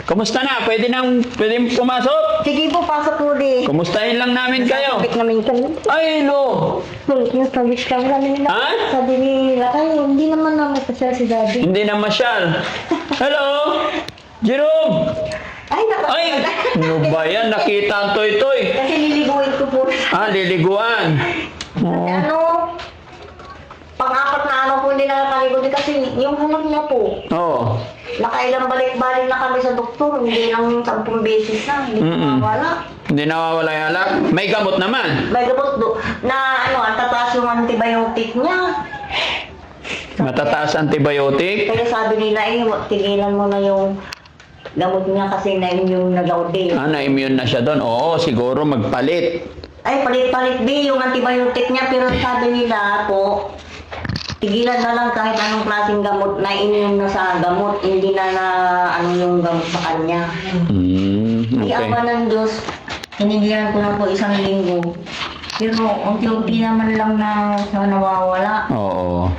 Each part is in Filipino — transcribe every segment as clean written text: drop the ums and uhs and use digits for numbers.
Kumusta na? Pwede pumasok? Sige po, pasok po di. Kumustahin lang namin kayo. Sabik namin kami. Ay, lo! Yung sabik kami namin na. Ha? Sabi nila kayo, hindi naman namin pasal si daddy. Hindi na masyal. Hello? Jerome! Ay, Ay! Ano ba yan? Nakita ang toy-toy. Kasi niliguin ko po. Ah, liliguan. Kasi ano, pang-apat na ano po hindi nakakaligo kasi yung anak niya po. Oo. Nakailang balik-balik na kami sa doktor, hindi lang 10 beses na, hindi wala. Hindi nawawala yung alak? May gamot naman. May gamot na ano, ang tataas yung antibiotic niya. Matataas antibiotic. Kaya sabi nila tigilan mo na yung gamot niya kasi na-immune na daw din. Ah, na-immune na siya doon. Oo, siguro magpalit. Ay, palit-palit din yung antibiotic niya, pero sabi nila po, tigilan na lang kahit anong klaseng gamot, na-immune na sa gamot, hindi na ano yung gamot sa kanya. Okay. Iaba ng Diyos, hinigyan ko na po 1 linggo. Pero unti-unti naman lang na nawawala. Oo.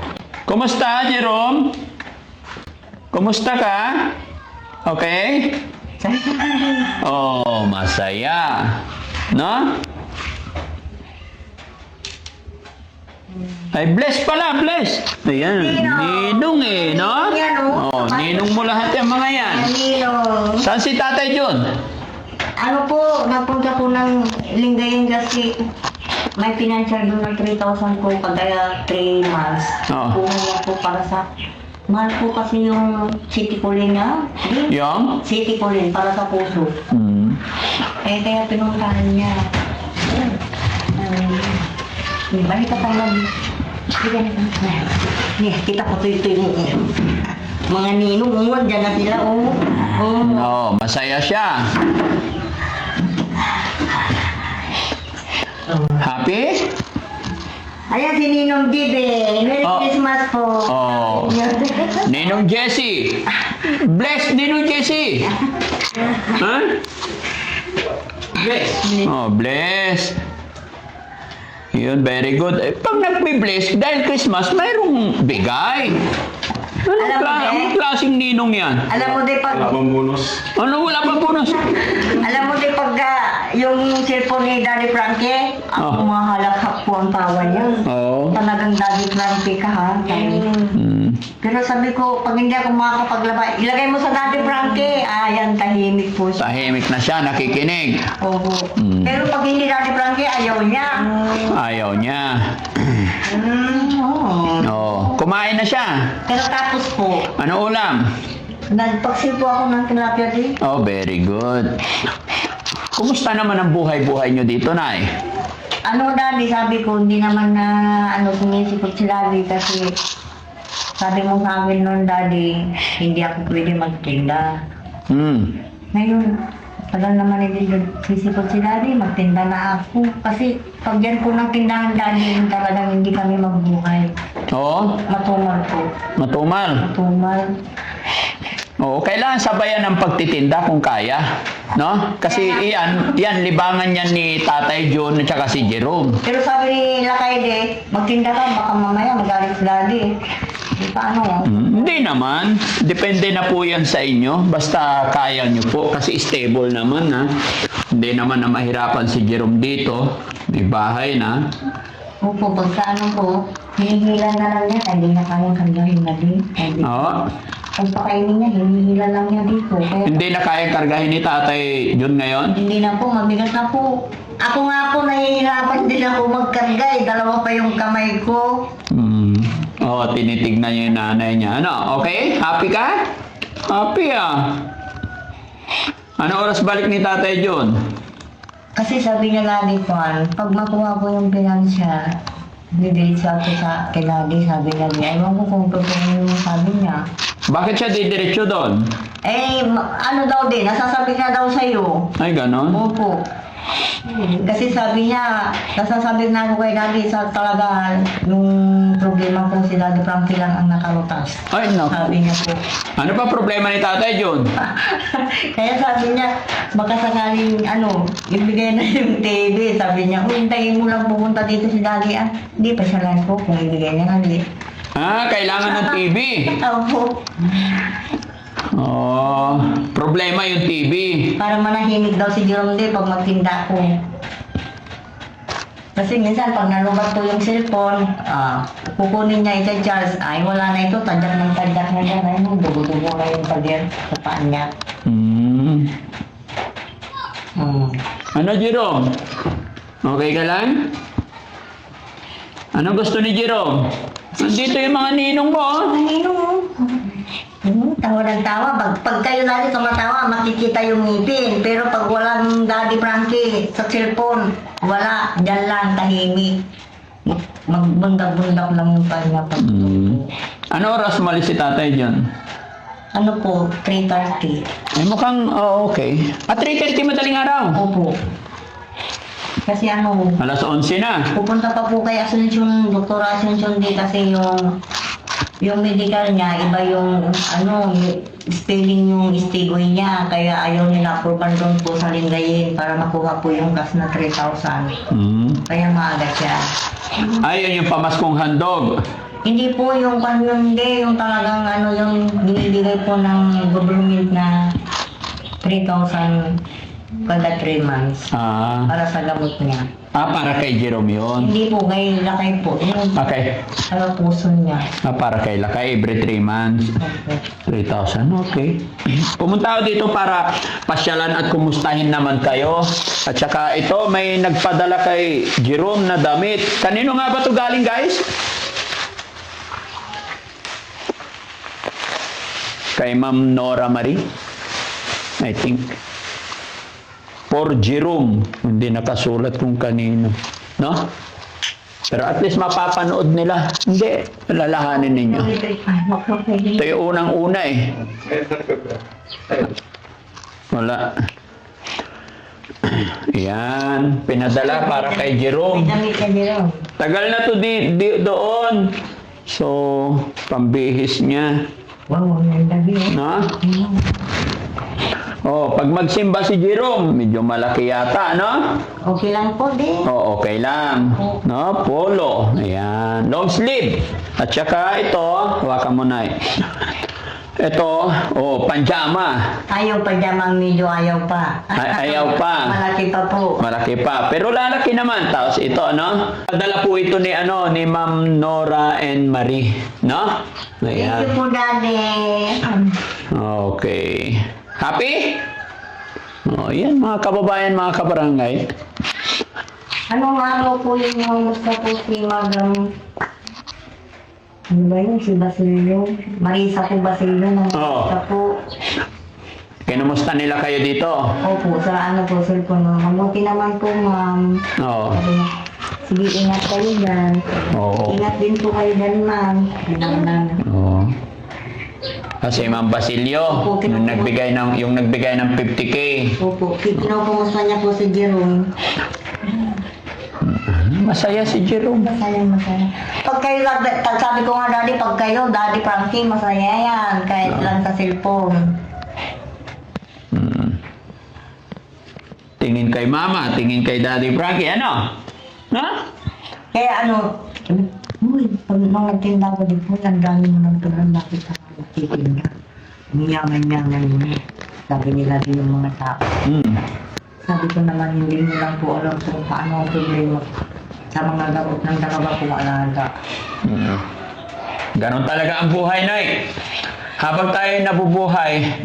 Kumusta, Jerome? Kumusta ka? Okay? Oh, masaya. No? Ay, bless pala, bless. Ayan, ninong eh, no? Oh, ninong mo lahat yung mga yan. Nino. Saan si Tatay John? Ano po, napunta po ng Lingayen kasi may financial doon ng 3,000 po kada 3 months. Oo. Kumuha po para sa, mahal po kasi yung city kulin niya. Yung? City kulin para sa puso. Eh, kaya pinuntahan niya. Balik ka tayo lang. Sige na. Kita ko ito yung mga ninong. Diyan na sila. No, masaya siya. Happy? Ayan si Ninong Gibe. Merry Christmas po. Oh. Ninong Jessie. Bless, Ninong Jessie. Ha? Bless. Oh, bless. Yun, very good. Eh, pag nagbe-bless, dahil Christmas, mayroong bigay. Anong klaseng ninong yan? Alam mo din pag... Ano, wala pang bonus? Alam mo din pag yung cellphone ni Daddy Frankie, ako mahalakhak po ang tawa niya. Oo. Talagang Daddy Frankie ka ha. Pero sabi ko, pag hindi ako makakapaglaba, ilagay mo sa Daddy Frankie. Ayan, tahimik po siya. Tahimik na siya, nakikinig. Oo. Pero pag hindi Daddy Frankie, ayaw niya. Ayaw niya. Oo. Oo. Kumain na siya. Pero tapos po, Ano ulam? nagpaksil po ako ng tilapia din. Oh, very good. Kumusta naman ang buhay-buhay nyo dito, Nay? Ano Daddy, sabi ko, hindi naman na sumisipot si Daddy kasi sabi mo sa akin noon Daddy, hindi ako pwede magtinda. Ngayon, tagal naman hindi sisipot si Daddy, magtinda na ako. Kasi pag yan po ng tindahan Daddy, talagang hindi kami magbuhay. Oo? Matumal po. Matumal. Matumal. Oo, kailangan sabayan ng pagtitinda kung kaya. No? Kasi yan libangan yan ni Tatay John at saka si Jerome. Pero sabi ni Lakayde, magtinda ka, baka mamaya magalit si Daddy. Paano? Hindi naman. Depende na po yan sa inyo. Basta kaya nyo po. Kasi stable naman, ha. Hindi naman na mahirapan si Jerome dito. May bahay na. Opo, pagka ano po, hinihilan na lang niya, hindi niya kayang kanyahin na din. Oo. Pag pakainin niya, hinihilan lang niya dito. Kaya, Hindi na kayang kargahin ni Tatay John ngayon? hindi na po, mabigat na po. Ako nga po, nahihirapan din ako magkarga eh. Dalawa pa yung kamay ko. Oo, tinitignan niya yung nanay niya. Ano, okay? Happy ka? Happy Ano oras balik ni Tatay John? Kasi sabi niya lagi ko, pag makuha ko yung pinansya, didiretso ako sa kinagi, sabi niya. Ewan ko kung totoo yung sabi niya. Bakit siya didiretso doon? Eh, ano daw din, nasasabi na daw sa'yo. Ay, ganon? Opo. Kasi sabi niya, nasasabi na ako kay Daddy sa talaga yung problema ko si Daddy Frankie lang ang nakalutas. Ay, no. Sabi niya po. Ano pa problema ni Tatay John? Kaya sabi niya, baka sakaling ibigay na yung TV. Sabi niya, hintayin mo lang pupunta dito si Daddy. Hindi pa siya lang po kung ibigay niya. Hindi. Kailangan ng TV. Opo. Oh, problema yung TV. Para manahimik daw si Jerome din pag magtinda ko. Kasi minsan pag nalubat ko yung cellphone, kukunin niya ito Charles, ay wala na ito, tadyak na yan, ay mo, dugo-dugo na yung pader sa paan niya. Hmm. Hmm. Ano, Jerome? Okay ka lang? Ano gusto ni Jerome? Nandito yung mga ninong mo. Oh. Kanino? Tawa ng tawa. Pag kayo lagi tumatawa, makikita yung ngipin. Pero pag walang Daddy Frankie sa cellphone, wala. Diyan lang, tahimik. Magbundak-bundak lang yung kanya. Ano oras umalis si tatay dyan? Ano po, 3:30. Ay mukhang, okay. At 3:30 madaling araw. Opo. Kasi ano, Alas 11 na. pupunta pa po kay Asuncion, Dr. Asuncion di kasi yung medical niya, iba yung spelling yung istigoy niya, kaya ayaw nila approval doon po sa Lingayen para makuha po yung cash na 3,000. Hmm. Kaya maaga siya. Ayun yung pamaskong handog. Hindi po yung hindi, yung talagang yung binibigay po ng government na 3,000 kada 3 months para sa gamot niya. Para kay Jerome yun. Hindi po, kay Lakay po. Yung Okay. sa puso niya. Para kay Lakay every 3 months. Okay. 3,000, okay. Pumunta ako dito para pasyalan at kumustahin naman kayo. At saka ito, may nagpadala kay Jerome na damit. Kanino nga ba ito galing, guys? Kay Ma'am Nora Marie, I think. For Jerome, hindi nakasulat kung kanino. No? Pero at least mapapanood nila. Hindi, lalahanin ninyo. Ito yung unang-una eh. Wala. Yan, pinadala para kay Jerome. Damit ka Jerome. Tagal na to doon. So, pambihis niya. Wow, ang dami. No? Oh, pag magsimba si Jerome, medyo malaki yata, no? Okay lang po din. Oh, okay lang. No, polo. Ayan, long sleeve. At saka ito, hawakan mo na. Ito, panjama. Ayaw pa dyan, medyo ayaw pa. Ayaw pa. Malaki pa po. Malaki pa. Pero lalaki naman. Tapos ito, no? Padala po ito ni Ma'am Nora and Marie, no? Thank you Ayan. po, Daddy. Okay. Happy? Oh, yan mga kababayan, mga kabarangay. Anong araw po yung gusto po si Madam? Ano ba yun? Si Basilio? Marisa po Basilio. Marisa po. Kinumusta nila kayo dito? Opo, sa cellphone mo. Mabuti naman po, ma'am. Oo. Sabi niya, sige, ingat kayo dyan. Oo. Ingat din po kayo dyan, ma'am. Oo. Kasi Ma'am Basilio, yung nagbigay ng 50K. Opo, pinupumusta niya po si Jerome. Masaya si Jerome. Masaya. Pag kayo, sabi ko nga, Daddy, pag kayo, Daddy Frankie, masaya yan. Kahit lang sa cellphone. Tingin kay Mama, tingin kay Daddy Frankie, ano? Ha? Kaya uy, pag nung nagtinda ko din po, ang dami mo nang tulad nakita ko nagtitinda. Ang yaman-yaman mo. Sabi nila din yung mga tao. Sabi ko naman, hindi mo lang po alam kung paano ang problema sa mga gamot ng dalawa kong alaga. Ganon talaga ang buhay, Nay. Habang tayo nabubuhay,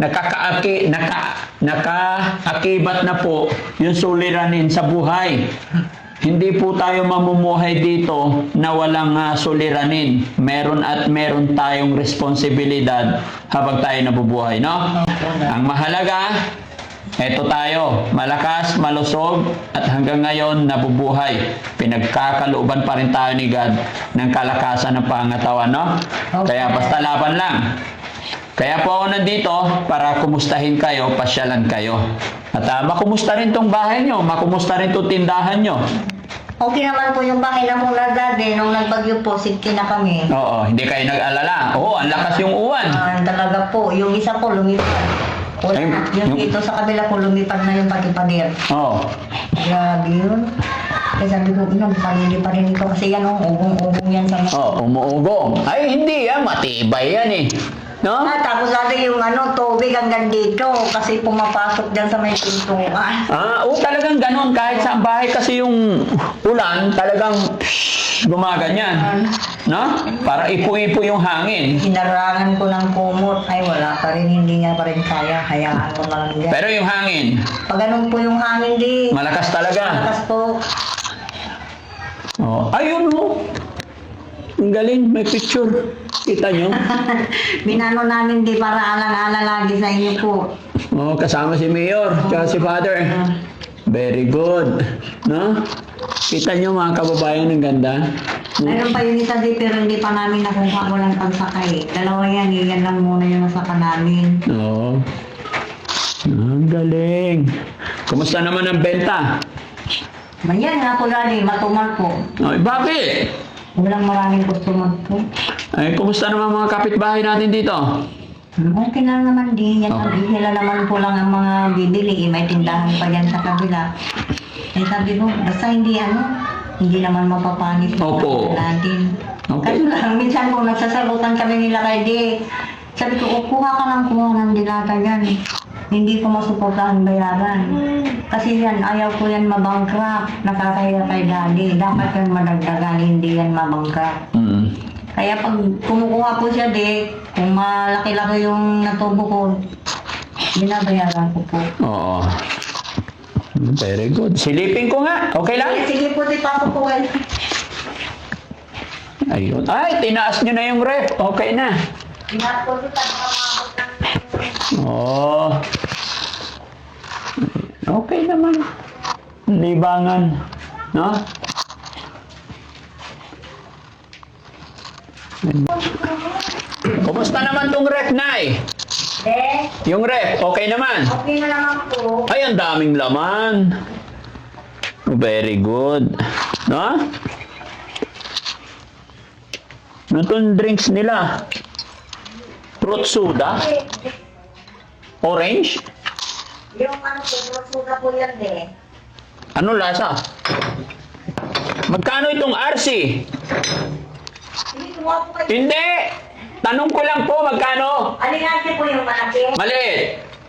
nakaakibat na po yung suliranin sa buhay. Hindi po tayo mamumuhay dito na walang suliranin. Meron tayong responsibilidad habang tayo nabubuhay, no? Ang mahalaga, eto tayo, malakas, malusog, at hanggang ngayon nabubuhay. Pinagkakalooban pa rin tayo ni God ng kalakasan ng pangatawan, no? Kaya basta laban lang. Kaya po ako nandito para kumustahin kayo, pasyalan kayo. At makumusta rin tong bahay nyo, makumusta rin tong tindahan nyo. Okay naman po yung bahay na mula, Daddy. Nung nagbagyo po, safety na kami. Oo, hindi kayo nag-alala. Oo, ang lakas yung uwan. Talaga po. Yung isa po, lumipad. Yung dito sa kabila po, lumipad na yung pati-pader. Oo. Grabe yun. Kaya sabi ko, palili pa rin ito. Kasi yan, ugong-ugong yan sa mga. umuugong. Ay, hindi yan. Matibay yan eh. No? Tapos dati yung tubig hanggang dito kasi pumapasok dyan sa may pintuan. Talagang ganun. Kahit sa bahay kasi yung ulan, talagang gumaganyan. No? Para ipo-ipo yung hangin. Hinarangan ko ng kumot, ay wala pa rin, hindi nga pa rin kaya, hayaan ko na lang dyan. Pero yung hangin, Pag ganun po yung hangin di, malakas talaga. malakas po. Ayun mo. Ang galing, may picture. Kita nyo? Binano namin di para alang-ala lagi sa inyo po. Kasama si Mayor, tsaka si Father. Very good. No? Kita nyo mga kababayan, ang ganda. Mayroon pa yung isa di pero hindi pa namin nakuha walang pagsakay. Dalawa yan, yan lang muna yung nasaka namin. Oo. Ang galing. Kumusta naman ang benta? Ganyan nga po lagi, matumal po. Ay, bakit? Walang maraming customer po. Ay, kumusta naman mga kapitbahay natin dito? Okay lang naman din. Yan Okay. sila naman po lang ang mga bibili. May tindahan pa yan sa kabila. Eh sabi ko, basta hindi hindi naman mapapanis Opo. natin. Okay. Kaso lang, minsan po nagsasagutan kami nila kay Di. Sabi ko, kuha ka ng dilata yan. Hindi ko masuportahan bayaran. Kasi yan, ayaw ko yan mabankrupt. Nakakaya kay Daddy. Dapat yan madagdagan, hindi yan mabankrupt. Kaya pag kumukuha po siya, Di, kung malaki-laki yung natubo ko, binabayaran ko po. Oo. Very good. Silipin ko nga. Okay lang? Sige po, Di, papukuhan. Ayun. Ay, tinaas nyo na yung ref. Okay na. Ingat po, Di, pagkamabot ng... Oo. Okay naman. Libangan. No? Kumusta naman tong ref, Nay? Yung ref, okay naman? Okay na naman po. Ay, ang daming laman. Very good. No? Ano itong drinks nila? Fruit soda? Orange? Yung po, suga po yan, Di. Ano lasa? Magkano itong RC? Hindi, kumuha po kayo. Hindi! Tanong ko lang po, magkano? Alingati po yung malaki. Maliit!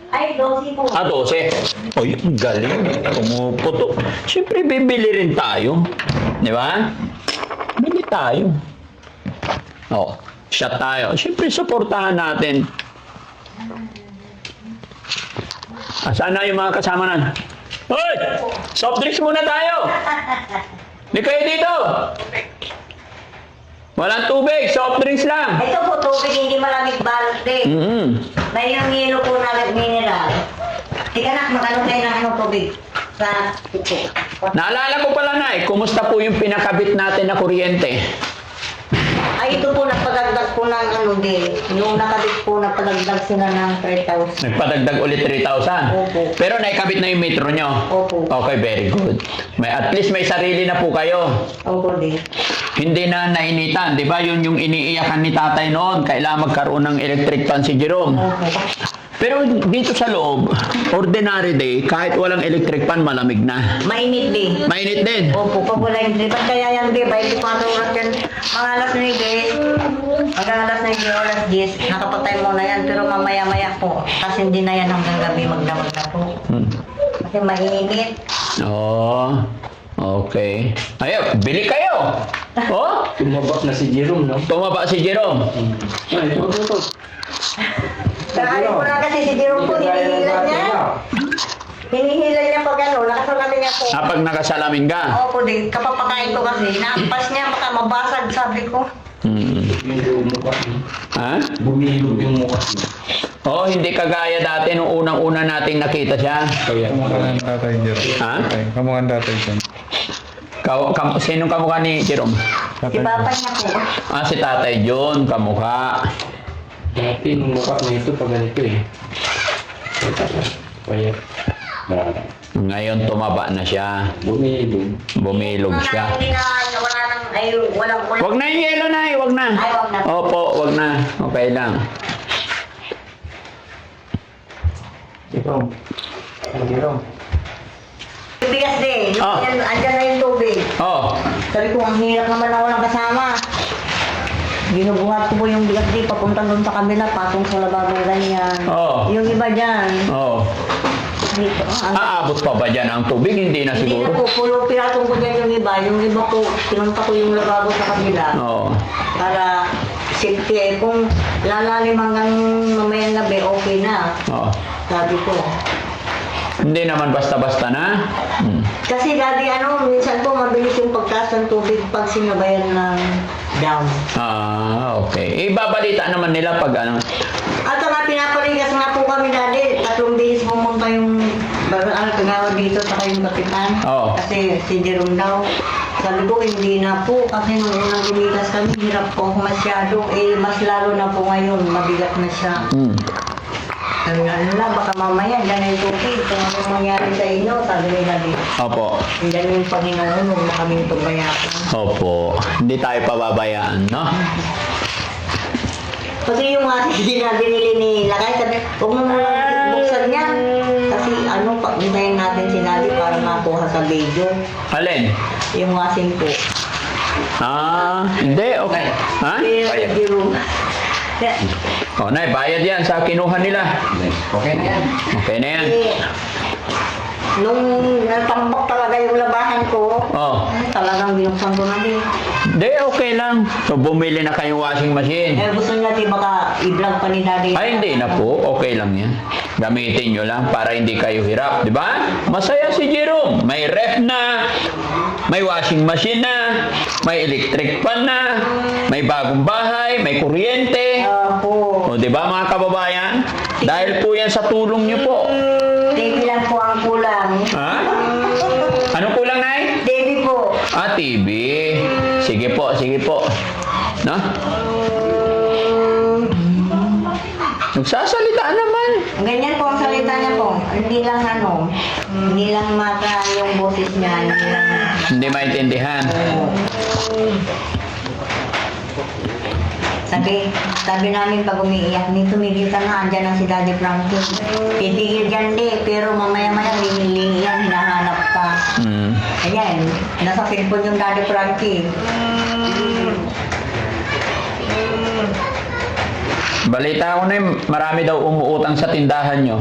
Ay, 12 po. 12. Ay, ang galing. Pumuputo. Siyempre, bibili rin tayo. Di ba? Bili tayo. Shot tayo. Siyempre, suportahan natin. Saan na yung mga kasama na? Hoy! Soft drinks muna tayo! Di kayo dito! Walang tubig, soft drinks lang. Ito po, tubig, hindi malamig balot, Di. May yung yelo po na mineral. Ika na, magano kayo ng tubig sa ito. Naalala ko pala na kumusta po yung pinakabit natin na kuryente? Ay, ito po, nagpadagdag po ng Di. Yung nakabit po, nagpadagdag sila ng 3,000. Nagpadagdag ulit 3,000? Opo. Pero naikabit na yung metro nyo? Opo. Okay, very good. At least may sarili na po kayo. Opo, Di. Hindi na nainitan, di ba? Yun yung iniiyakan ni tatay noon. Kailangan magkaroon ng electric fan si Jerome. Opo. Pero dito sa loob, ordinary day, kahit walang electric fan, malamig na. Mainit, Di. Mainit din. Opo, pag wala yung Di. Ba't kaya yan, Di? 24 oras yan. Mga alas 9, hanggang alas 9 oras 10, nakapatay muna yan. Pero mamaya-maya po. Kasi hindi na yan hanggang gabi magdamag na po. Kasi mainit. Oh, okay. Ayaw, bili kayo. Oh, Tumabak na si Jerome, no? tumaba si Jerome. Ay, ito. Dahil ko lang kasi si Jerome po, hinihilan niya. Hinihilan niya pag nakasalamin niya po. Kapag nakasalamin ka. Opo, Di. Kapapakain ko kasi, naampas niya, baka mabasag, sabi ko. Yung mukha niya. Ha? Bumilog yung mukha niya. Oh, hindi kagaya dati nung unang-una nating nakita siya. Kamukha ng tatay Jerome. Ha? Kamukha ng tatay Jerome. Sinong kamukha ni Jerome? Si Papa niya po. Si Tatay John, kamukha. Dati yung mukha na ito pag ganito eh. Kaya, Ngayon tumaba na siya. bumilog. Bumilog siya. Hindi na, wala nang, ay, walang. Wag na yung yelo na wag na. Ay, wag na. Opo, wag na. Okay lang. Jerome. Jerome. Bigas din. Ah. Andyan na yung tubig. Oh, Sabi ko, ang hirap naman na walang kasama. Ginubuhat ko po yung bigas di papunta doon sa kabila, patong sa lababo ganyan. Oo. Yung iba dyan, Oo. dito. Aabot pa ba dyan ang tubig? Hindi na Hindi na siguro. po, pulo piratong ko dyan yung iba. Yung iba po, pinunta ko yung lababo sa kabila. Oo. Para safety eh. Kung lalalim hanggang mamayang gabi, okay na. Oo. Sabi ko. Hindi naman basta-basta na. Hmm. Kasi dati minsan po mabilis yung pagtaas ng tubig pag sinabayan ng dam. Ah, okay. Ibabalita naman nila pag ano. At saka pinapaligas nga po kami dati. 3 beses pumunta yung kagawad dito sa kayong kapitan. Oo. Kasi si Jerome daw. Sabi ko, hindi na po. Kasi nung unang lumigas kami, hirap po ako masyado. Mas lalo na po ngayon, mabigat na siya. Hmm. Sabi nga nila, baka mamaya, dyan yung tubig. Kung anong mangyari sa inyo, sabi nila dito. Opo. Dyan yung Panginoon, huwag na kaming pagbayakan. Opo. Hindi tayo pababayaan, no? Kasi yung sinabi binili ni Lakay, sabi, huwag mo muna buksan yan. Kasi pag-intayin natin sinabi para makuha sa video. Alin? Yung asin po. Ah, hindi. Okay. Ha? Pero di room. Oh, Nay, bayad yan sa kinuha nila. Okay na yan. Okay na yan. Nung natambak talaga yung labahan ko, Oh. talagang binuksan ko na din. Hindi, okay lang. So, bumili na kayong washing machine. Gusto niya di baka i-vlog pa ni Daddy. Ay, hindi na po. Okay lang yan. Gamitin nyo lang para hindi kayo hirap. Di ba? Masaya si Jerome. May ref na, may washing machine na, may electric fan na, may bagong bahay, may kuryente. Po. O, di ba mga kababayan? Dahil po yan sa tulong nyo po. TV lang po ang kulang. Ha? Anong kulang, Nay? TV po. Ah, TV. Sige po, sige po. No? Nagsasalita naman. Ganyan po ang salita niya po. Hindi lang mata yung boses niya. Hindi lang. Hindi maintindihan. Sabi namin pag umiiyak, ni tumigil ka na, andyan ang si Daddy Frankie. Titigil dyan di, pero mamaya-maya liling yan, hinahanap ka. Hmm. Ayan, nasa cellphone yung Daddy Frankie. Balita ko na marami daw umuutang sa tindahan nyo.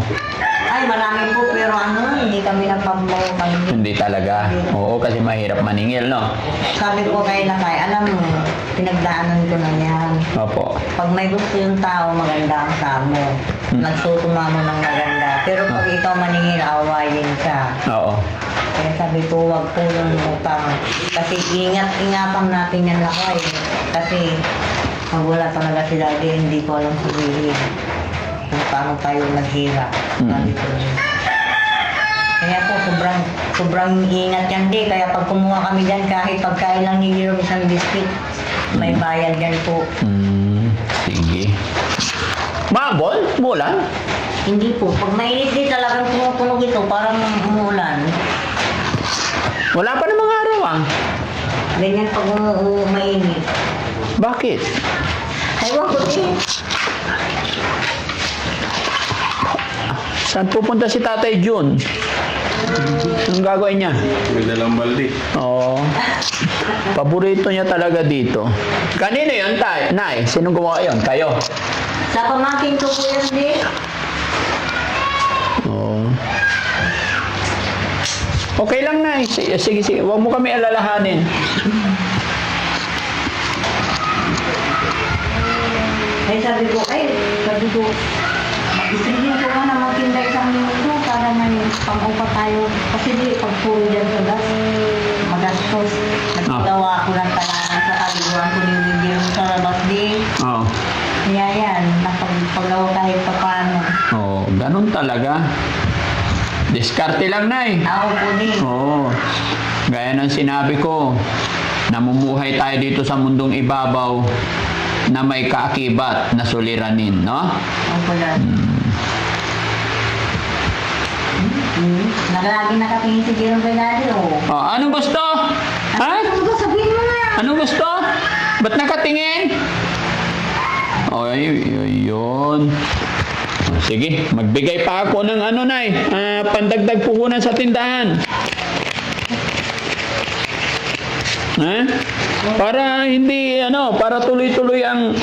Ay, marami po, pero hindi kami nagpapawag. Hindi talaga. Oo, kasi mahirap maningil, no? Sabi ko kay Lakay, alam mo, pinagdaanan ko na yan. Opo. Pag may gusto yung tao, maganda ang tamo. Nagtutuma mo ng maganda. Pero pag ikaw maningil, awayin ka. Oo. Kaya sabi ko, wag po yung utang. Kasi ingatan natin yan Lakay. Kasi pag wala talaga si Daddy, hindi ko alam sabihin kung paano tayo naghirap. Sabi ko. Kaya po, sobrang ingat yan di. Kaya pag kumuha kami dyan, kahit pagkain lang ni Jerome isang biscuit, may bayad yan po. Hmm. Sige. Mabol? Mulan? Hindi po. Pag mainit din talagang pumupunog ito, parang umuulan. Wala pa namang araw, ah. Ganyan pag mainit. Bakit? Ewan ko din. Saan pupunta si Tatay Jun? Anong gagawin niya? May dalang baldi. Oo. Paborito niya talaga dito. Kanino yun, Nay? Sinong gumawa yun? Kayo? Sa pamangkin ko po yan din. Oo. Okay lang, Nay. Sige, sige. Huwag mo kami alalahanin. Sabi ko, isipin ko nga na magtinda isang minuto para may pang-upa tayo. Kasi di, pag puro dyan sa gas, magastos. Nagagawa ako ng talagang sa kaliguan ko ni William sa labas din. Oo. Kaya yan, napagpagawa kahit pa paano. Oo, ganun talaga. Diskarte lang, Nay. Ako po din. Oo. Gaya ng sinabi ko, namumuhay tayo dito sa mundong ibabaw na may kaakibat na suliranin, no? Ako po lang. Naglagi nakatingin si Jerome kay Daddy, oh. Oh, anong gusto? Ha? Ano ba sabihin mo na? Anong gusto? Ba't nakatingin? Oh, yun. Oh, sige, magbigay pa ako ng Nay, pandagdag puhunan sa tindahan. Para hindi para tuloy-tuloy ang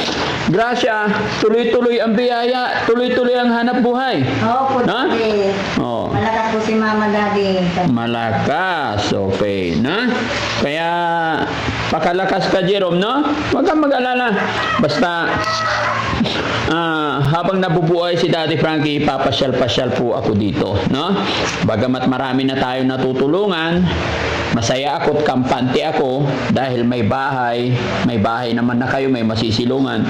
grasya, tuloy-tuloy ang biyaya, tuloy-tuloy ang hanap buhay. Opo, Ha? Daddy. Oh. Malakas po si Mama, Daddy. Malakas, okay, na? Kaya, pakalakas ka, Jerome, no? Huwag kang mag-alala. Basta, habang nabubuhay si Daddy Frankie, papasyal-pasyal po ako dito, no? Bagamat marami na tayo natutulungan, masaya ako at kampante ako dahil may bahay naman na kayo, may masisilungan.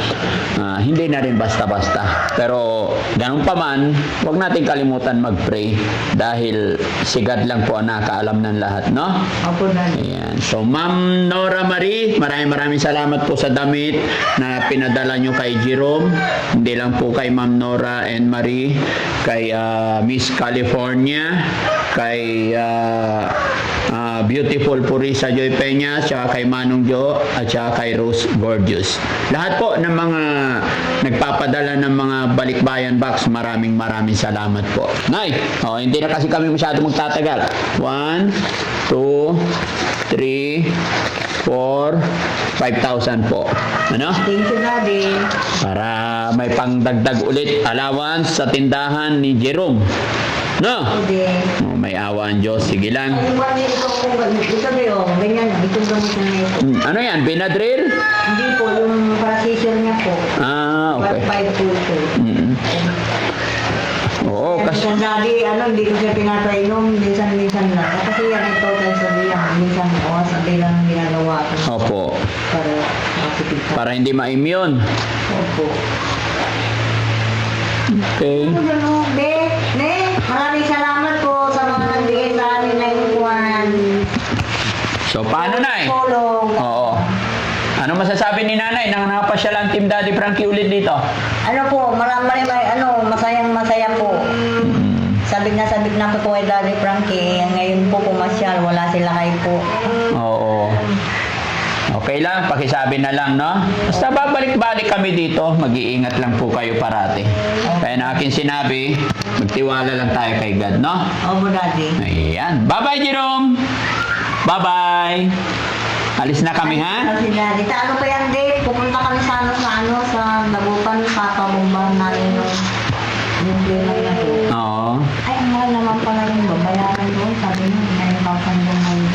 Hindi na rin basta-basta. Pero ganun pa man, huwag natin kalimutan mag-pray dahil si God lang po ang nakaalam ng lahat, no? Opo, Daddy. Ayan. So, Ma'am Nora Marie, maraming salamat po sa damit na pinadala nyo kay Jerome. Hindi lang po kay Ma'am Nora and Marie, kay Miss California, kay Beautiful Purisa Joy Peña, saka kay Manong Jo, at saka kay Rose Gorgeous. Lahat po ng mga nagpapadala ng mga balikbayan box, maraming salamat po. Nay, hindi na kasi kami masyado magtatagal. 1, 2, 3, 4, 5,000 po. Ano? Thank you, Daddy. Para may pangdagdag ulit allowance sa tindahan ni Jerome. No? Daddy. May awa ang Diyos. Sige lang. Ano ba ito po? Ito ba yun? Ganyan, itong gamit na ito. Ano yan? Benadryl? Hindi po, yung parasisyon niya po. Okay. 5 po ito. Mm. Oo, kasi... Minsan, Daddy, hindi ko siya pinapainom. Minsan lang. Kasi yan ito, tayo sabi yan. Minsan, sabi lang ang ginagawa ko. Opo. Para makipig ka. Para hindi ma-immune. Opo. Okay. Maraming salamat po sa mga nagbigay sa amin na inukuhan. So, paano na eh? Tulong. Oo. Ano masasabi ni nanay nang napasyal ang Team Daddy Frankie ulit dito? Masayang-masaya po. Sabik na po kay Daddy Frankie. Ngayon po pumasyal, wala sila kayo po. Oo. Okay lang, pakisabi na lang, no? Basta babalik-balik kami dito, mag-iingat lang po kayo parati. Kaya na akin sinabi, magtiwala lang tayo kay God, no? Opo, Daddy. Ayan. Bye-bye, Jerome! Bye-bye! Alis na kami, ha? Kasi Daddy, ano pa yan, Dave? Pupunta kami sa Labupan, papabumbahan namin yung plano na po. Oo. Ay, ang mahal naman pala yung babayaran doon. Sabi niya, 9,000 doon na yun.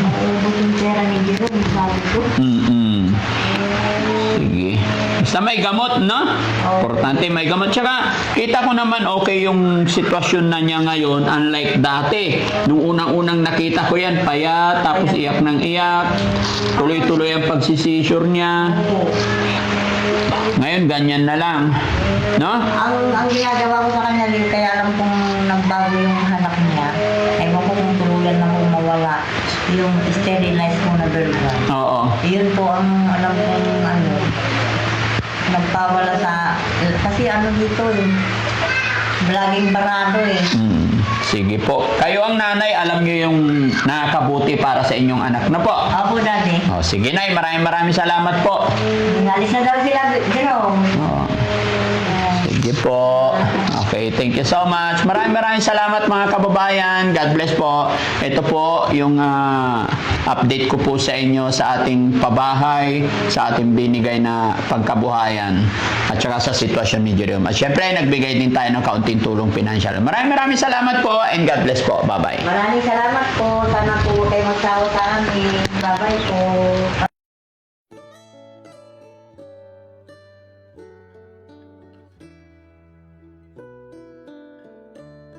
Maubos yung pera ni Jerome, sabi ko. Sige. Basta may gamot, no? Importante may gamot. Tsaka, kita ko naman okay yung sitwasyon na niya ngayon, unlike dati. Nung unang-unang nakita ko yan, payat, tapos iyak ng iyak. Tuloy-tuloy ang pagsisisure niya. Ngayon, ganyan na lang. No? Ang ginagawa ko sa kanya, kaya alam kong nagbago yung anak niya. Ewan ko kung tuluyan na kung mawala. Yung sterilized mo na version. Oo. Yun po ang alam kong nagpawala sa... Kasi dito vlogging barado eh. Sige po. Kayo ang nanay, alam niyo yung nakakabuti para sa inyong anak na po. Opo, Daddy. Sige, Nay. Maraming salamat po. Alis na daw sila, Jerome. Sige po. Okay, thank you so much. Maraming salamat mga kababayan. God bless po. Ito po yung update ko po sa inyo sa ating pabahay, sa ating binigay na pagkabuhayan at saka sa sitwasyon ni Jerome. At syempre, nagbigay din tayo ng kaunting tulong pinansyal. Maraming salamat po and God bless po. Bye-bye. Maraming salamat po. Sana po kayo magsawa sa amin. Bye-bye po.